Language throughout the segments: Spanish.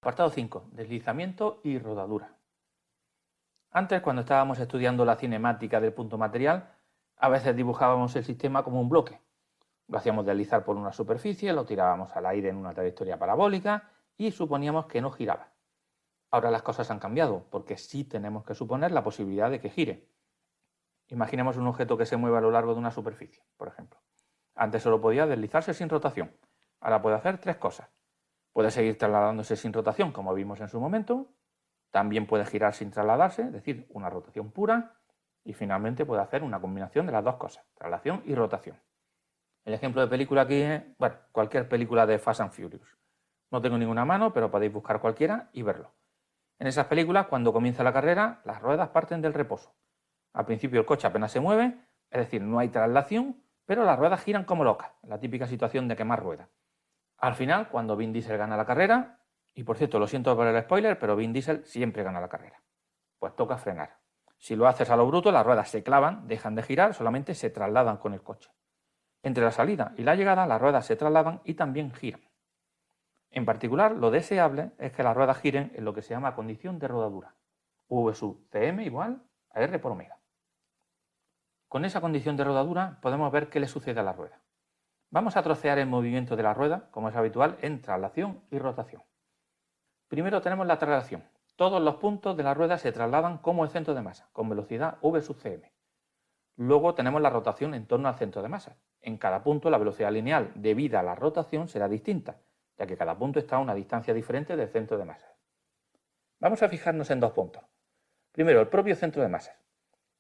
Apartado 5. Deslizamiento y rodadura. Antes, cuando estábamos estudiando la cinemática del punto material, a veces dibujábamos el sistema como un bloque. Lo hacíamos deslizar por una superficie, lo tirábamos al aire en una trayectoria parabólica y suponíamos que no giraba. Ahora las cosas han cambiado, porque sí tenemos que suponer la posibilidad de que gire. Imaginemos un objeto que se mueve a lo largo de una superficie, por ejemplo. Antes solo podía deslizarse sin rotación. Ahora puede hacer tres cosas. Puede seguir trasladándose sin rotación, como vimos en su momento. También puede girar sin trasladarse, es decir, una rotación pura. Y finalmente puede hacer una combinación de las dos cosas, traslación y rotación. El ejemplo de película aquí es, cualquier película de Fast and Furious. No tengo ninguna mano, pero podéis buscar cualquiera y verlo. En esas películas, cuando comienza la carrera, las ruedas parten del reposo. Al principio el coche apenas se mueve, es decir, no hay traslación, pero las ruedas giran como locas, la típica situación de quemar ruedas. Al final, cuando Vin Diesel gana la carrera, y por cierto, lo siento por el spoiler, pero Vin Diesel siempre gana la carrera, pues toca frenar. Si lo haces a lo bruto, las ruedas se clavan, dejan de girar, solamente se trasladan con el coche. Entre la salida y la llegada, las ruedas se trasladan y también giran. En particular, lo deseable es que las ruedas giren en lo que se llama condición de rodadura. V sub Cm igual a R por omega. Con esa condición de rodadura podemos ver qué le sucede a la rueda. Vamos a trocear el movimiento de la rueda, como es habitual, en traslación y rotación. Primero tenemos la traslación. Todos los puntos de la rueda se trasladan como el centro de masa, con velocidad V sub Cm. Luego tenemos la rotación en torno al centro de masa. En cada punto la velocidad lineal debida a la rotación será distinta, ya que cada punto está a una distancia diferente del centro de masa. Vamos a fijarnos en dos puntos. Primero, el propio centro de masa.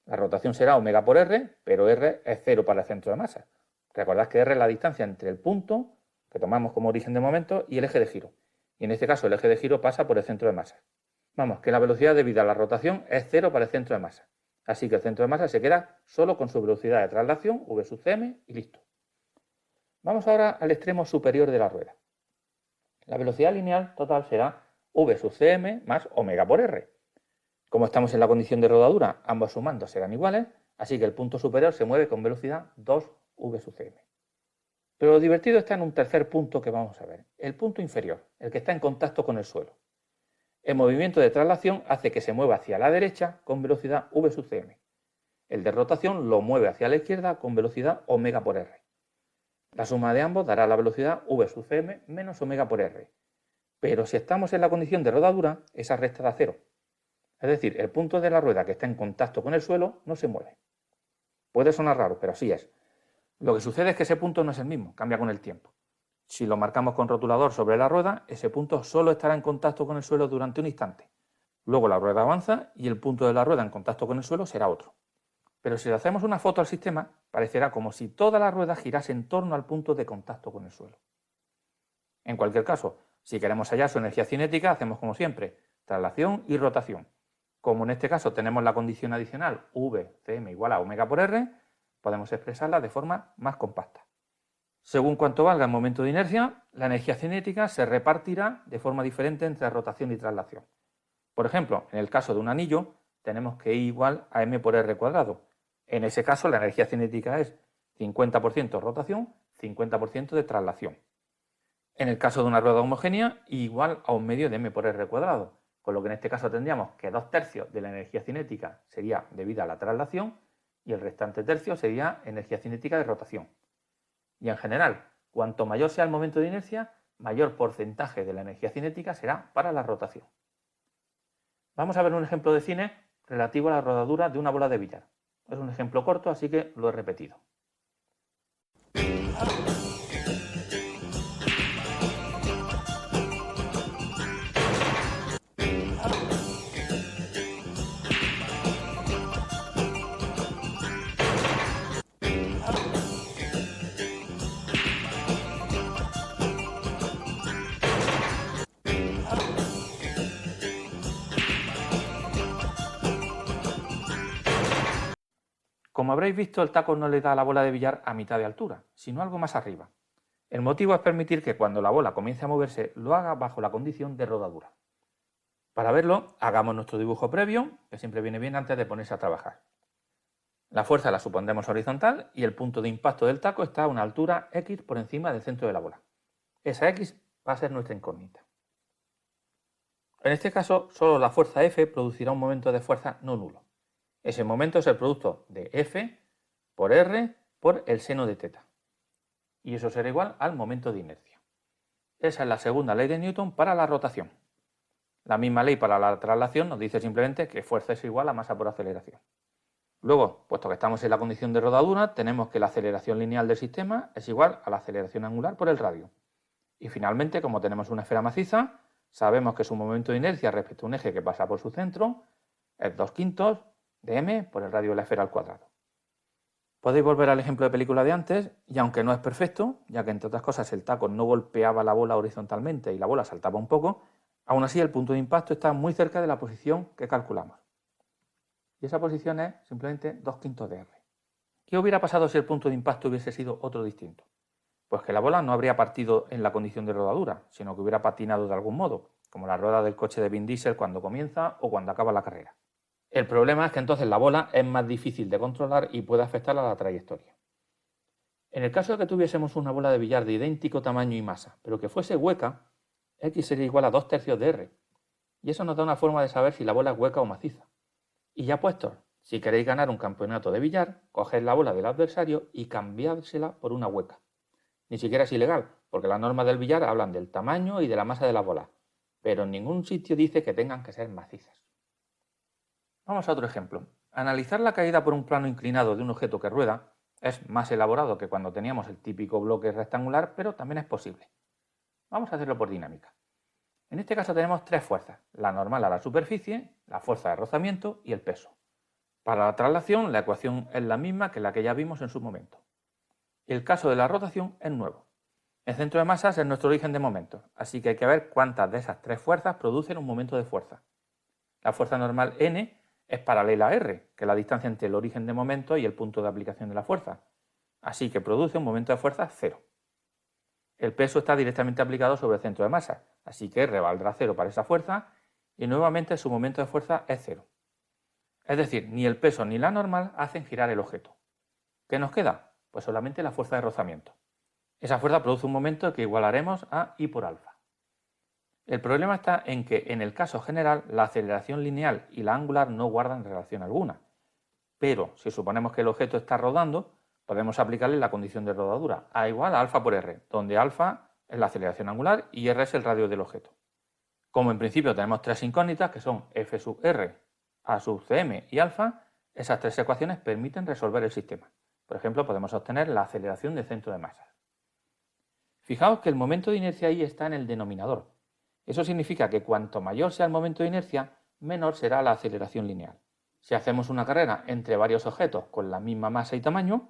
La rotación será omega por R, pero R es 0 para el centro de masa. Recordad que R es la distancia entre el punto, que tomamos como origen de momento, y el eje de giro. Y en este caso el eje de giro pasa por el centro de masa. Vamos, que la velocidad debida a la rotación es 0 para el centro de masa. Así que el centro de masa se queda solo con su velocidad de traslación, V sub Cm, y listo. Vamos ahora al extremo superior de la rueda. La velocidad lineal total será V sub Cm más omega por R. Como estamos en la condición de rodadura, ambos sumandos serán iguales, así que el punto superior se mueve con velocidad 2V sub Cm. Pero lo divertido está en un tercer punto que vamos a ver, el punto inferior, el que está en contacto con el suelo. El movimiento de traslación hace que se mueva hacia la derecha con velocidad V sub Cm. El de rotación lo mueve hacia la izquierda con velocidad omega por R. La suma de ambos dará la velocidad V sub Cm menos omega por R. Pero si estamos en la condición de rodadura, esa recta da cero. Es decir, el punto de la rueda que está en contacto con el suelo no se mueve. Puede sonar raro, pero así es. Lo que sucede es que ese punto no es el mismo, cambia con el tiempo. Si lo marcamos con rotulador sobre la rueda, ese punto solo estará en contacto con el suelo durante un instante. Luego la rueda avanza y el punto de la rueda en contacto con el suelo será otro. Pero si le hacemos una foto al sistema, parecerá como si toda la rueda girase en torno al punto de contacto con el suelo. En cualquier caso, si queremos hallar su energía cinética, hacemos como siempre, traslación y rotación. Como en este caso tenemos la condición adicional Vcm igual a omega por R, podemos expresarla de forma más compacta. Según cuánto valga el momento de inercia, la energía cinética se repartirá de forma diferente entre rotación y traslación. Por ejemplo, en el caso de un anillo, tenemos que I igual a m por R cuadrado. En ese caso, la energía cinética es 50% rotación, 50% de traslación. En el caso de una rueda homogénea, I igual a 1/2 de m por R cuadrado, con lo que en este caso tendríamos que 2/3 de la energía cinética sería debida a la traslación y el restante tercio sería energía cinética de rotación. Y en general, cuanto mayor sea el momento de inercia, mayor porcentaje de la energía cinética será para la rotación. Vamos a ver un ejemplo de cine relativo a la rodadura de una bola de billar. Es un ejemplo corto, así que lo he repetido. Como habréis visto, el taco no le da a la bola de billar a mitad de altura, sino algo más arriba. El motivo es permitir que cuando la bola comience a moverse, lo haga bajo la condición de rodadura. Para verlo, hagamos nuestro dibujo previo, que siempre viene bien antes de ponerse a trabajar. La fuerza la supondremos horizontal y el punto de impacto del taco está a una altura X por encima del centro de la bola. Esa X va a ser nuestra incógnita. En este caso, solo la fuerza F producirá un momento de fuerza no nulo. Ese momento es el producto de F por R por el seno de θ. Y eso será igual al momento de inercia. Esa es la segunda ley de Newton para la rotación. La misma ley para la traslación nos dice simplemente que fuerza es igual a masa por aceleración. Luego, puesto que estamos en la condición de rodadura, tenemos que la aceleración lineal del sistema es igual a la aceleración angular por el radio. Y finalmente, como tenemos una esfera maciza, sabemos que su momento de inercia respecto a un eje que pasa por su centro es 2/5 de m por el radio de la esfera al cuadrado. Podéis volver al ejemplo de película de antes, y aunque no es perfecto, ya que entre otras cosas el taco no golpeaba la bola horizontalmente y la bola saltaba un poco, aún así el punto de impacto está muy cerca de la posición que calculamos. Y esa posición es simplemente 2/5 de r. ¿Qué hubiera pasado si el punto de impacto hubiese sido otro distinto? Pues que la bola no habría partido en la condición de rodadura, sino que hubiera patinado de algún modo, como la rueda del coche de Vin Diesel cuando comienza o cuando acaba la carrera. El problema es que entonces la bola es más difícil de controlar y puede afectar a la trayectoria. En el caso de que tuviésemos una bola de billar de idéntico tamaño y masa, pero que fuese hueca, x sería igual a 2/3 de r. Y eso nos da una forma de saber si la bola es hueca o maciza. Y ya puestos, si queréis ganar un campeonato de billar, coged la bola del adversario y cambiádsela por una hueca. Ni siquiera es ilegal, porque las normas del billar hablan del tamaño y de la masa de la bola, pero en ningún sitio dice que tengan que ser macizas. Vamos a otro ejemplo. Analizar la caída por un plano inclinado de un objeto que rueda es más elaborado que cuando teníamos el típico bloque rectangular, pero también es posible. Vamos a hacerlo por dinámica. En este caso tenemos tres fuerzas, la normal a la superficie, la fuerza de rozamiento y el peso. Para la traslación la ecuación es la misma que la que ya vimos en su momento. El caso de la rotación es nuevo. El centro de masas es nuestro origen de momentos, así que hay que ver cuántas de esas tres fuerzas producen un momento de fuerza. La fuerza normal N es paralela a R, que es la distancia entre el origen de momento y el punto de aplicación de la fuerza, así que produce un momento de fuerza 0. El peso está directamente aplicado sobre el centro de masa, así que R valdrá 0 para esa fuerza y nuevamente su momento de fuerza es 0. Es decir, ni el peso ni la normal hacen girar el objeto. ¿Qué nos queda? Pues solamente la fuerza de rozamiento. Esa fuerza produce un momento que igualaremos a I por alfa. El problema está en que, en el caso general, la aceleración lineal y la angular no guardan relación alguna. Pero, si suponemos que el objeto está rodando, podemos aplicarle la condición de rodadura, A igual a alfa por R, donde alfa es la aceleración angular y R es el radio del objeto. Como en principio tenemos tres incógnitas, que son F sub R, A sub Cm y alfa, esas tres ecuaciones permiten resolver el sistema. Por ejemplo, podemos obtener la aceleración del centro de masas. Fijaos que el momento de inercia ahí está en el denominador. Eso significa que cuanto mayor sea el momento de inercia, menor será la aceleración lineal. Si hacemos una carrera entre varios objetos con la misma masa y tamaño,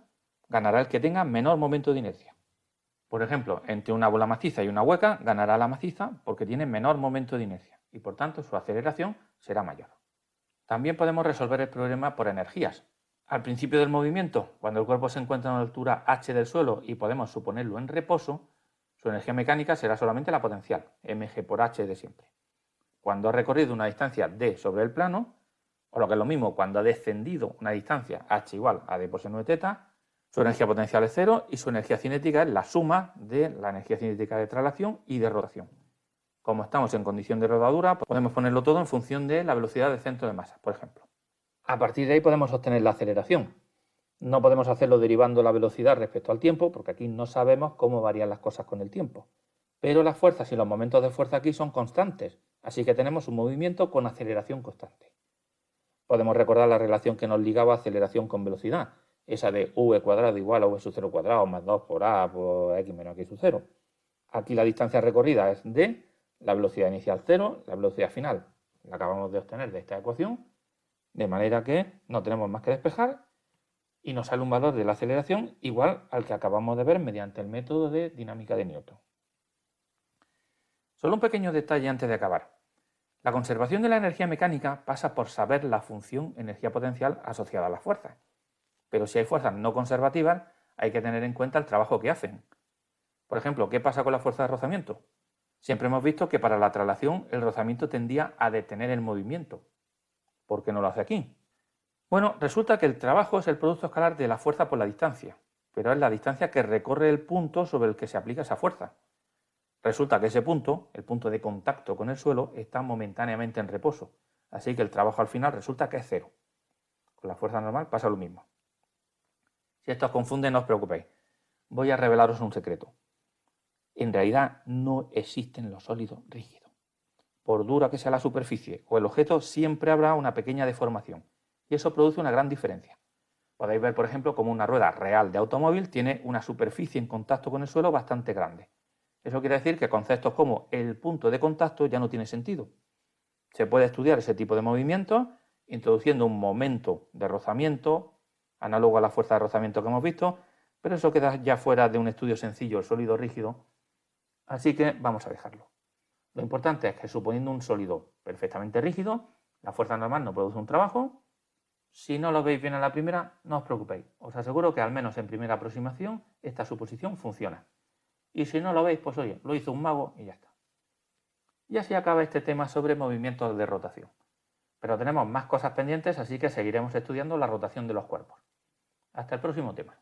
ganará el que tenga menor momento de inercia. Por ejemplo, entre una bola maciza y una hueca, ganará la maciza porque tiene menor momento de inercia y por tanto su aceleración será mayor. También podemos resolver el problema por energías. Al principio del movimiento, cuando el cuerpo se encuentra a una altura h del suelo y podemos suponerlo en reposo, su energía mecánica será solamente la potencial, mg por h de siempre. Cuando ha recorrido una distancia d sobre el plano, o lo que es lo mismo, cuando ha descendido una distancia h igual a d por seno de θ, su energía potencial es 0 y su energía cinética es la suma de la energía cinética de traslación y de rotación. Como estamos en condición de rodadura, podemos ponerlo todo en función de la velocidad del centro de masa, por ejemplo. A partir de ahí podemos obtener la aceleración. No podemos hacerlo derivando la velocidad respecto al tiempo, porque aquí no sabemos cómo varían las cosas con el tiempo. Pero las fuerzas y los momentos de fuerza aquí son constantes, así que tenemos un movimiento con aceleración constante. Podemos recordar la relación que nos ligaba aceleración con velocidad, esa de v cuadrado igual a v sub 0 cuadrado más 2 por a por x menos x sub 0. Aquí la distancia recorrida es d, la velocidad inicial 0, la velocidad final la acabamos de obtener de esta ecuación, de manera que no tenemos más que despejar y nos sale un valor de la aceleración igual al que acabamos de ver mediante el método de dinámica de Newton. Solo un pequeño detalle antes de acabar. La conservación de la energía mecánica pasa por saber la función energía potencial asociada a las fuerzas. Pero si hay fuerzas no conservativas, hay que tener en cuenta el trabajo que hacen. Por ejemplo, ¿qué pasa con la fuerza de rozamiento? Siempre hemos visto que para la traslación el rozamiento tendía a detener el movimiento. ¿Por qué no lo hace aquí? Bueno, resulta que el trabajo es el producto escalar de la fuerza por la distancia, pero es la distancia que recorre el punto sobre el que se aplica esa fuerza. Resulta que ese punto, el punto de contacto con el suelo, está momentáneamente en reposo. Así que el trabajo al final resulta que es cero. Con la fuerza normal pasa lo mismo. Si esto os confunde, no os preocupéis. Voy a revelaros un secreto. En realidad no existen los sólidos rígidos. Por dura que sea la superficie o el objeto, siempre habrá una pequeña deformación. Y eso produce una gran diferencia. Podéis ver, por ejemplo, cómo una rueda real de automóvil tiene una superficie en contacto con el suelo bastante grande. Eso quiere decir que conceptos como el punto de contacto ya no tiene sentido. Se puede estudiar ese tipo de movimientos introduciendo un momento de rozamiento, análogo a la fuerza de rozamiento que hemos visto, pero eso queda ya fuera de un estudio sencillo, el sólido rígido, así que vamos a dejarlo. Lo importante es que suponiendo un sólido perfectamente rígido, la fuerza normal no produce un trabajo. Si no lo veis bien a la primera, no os preocupéis. Os aseguro que al menos en primera aproximación esta suposición funciona. Y si no lo veis, pues oye, lo hizo un mago y ya está. Y así acaba este tema sobre movimientos de rotación. Pero tenemos más cosas pendientes, así que seguiremos estudiando la rotación de los cuerpos. Hasta el próximo tema.